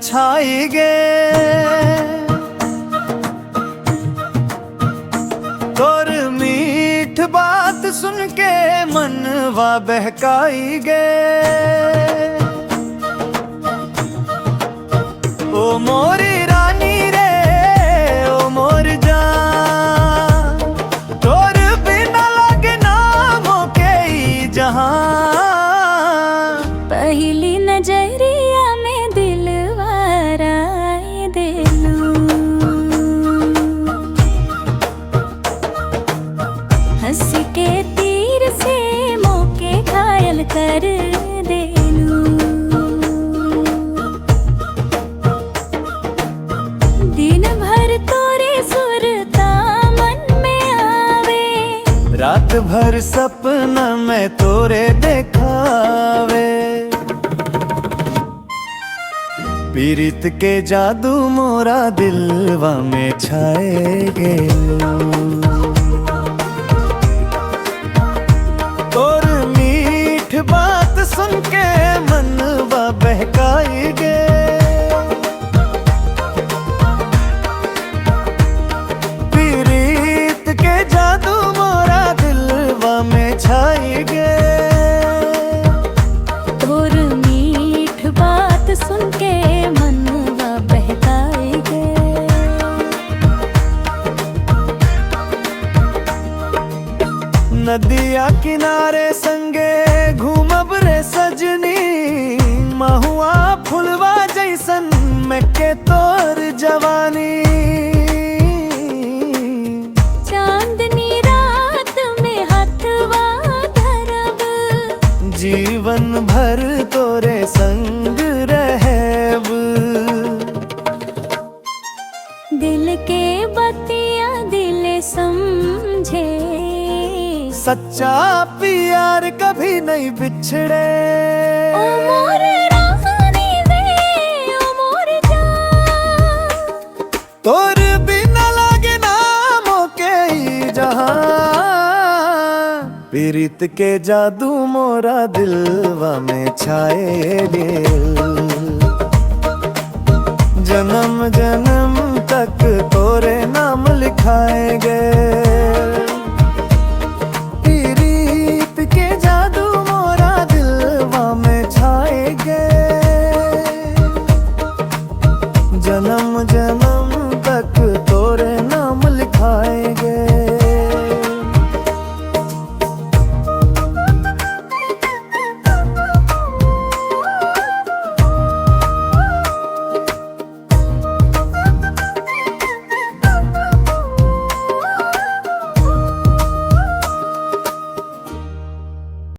छाई गे। तोर मीठ बात सुन के मनवा बहकाई गे। ओ मोरी रानी रे, ओ मोर जान, तोर बिना लगे ना मोके ई जहां। पहली नजरिया में दिलवारा दिलू, हंस के तीर से मोके घायल कर देलू। दिन भर तोरे सुरता मन में आवे, रात भर सपना में तोरे देखावे। पीरित के जादू मोरा दिलवा में छाएगे। तोर मीठ बात सुन के मनवा बहकाएगे। पीरित के जादू मोरा दिलवा में छाएगे। तोर मीठ बात सुन के मनवा बहकाएगे। नदिया किनारे संगे घूमब रे सजनी, महुआ फुलवा जैसन में के तोर जवानी। चांदनी रात में हथवा धरब, जीवन भर तोरे संग रहब। दिल के बतिया दिल समझे, सच्चा प्यार कभी नहीं बिछड़े। ओ मोर रानी वे, ओ मोर जान, तोर बिना लागे ना मोके ई जहां। पीरित के जादू मोरा दिलवा में छाएगे। जन्म जन्म तक तोरे नाम लिखाएंगे। पीरित के जादू मोरा दिलवा में छाएगे। जन्म जन्म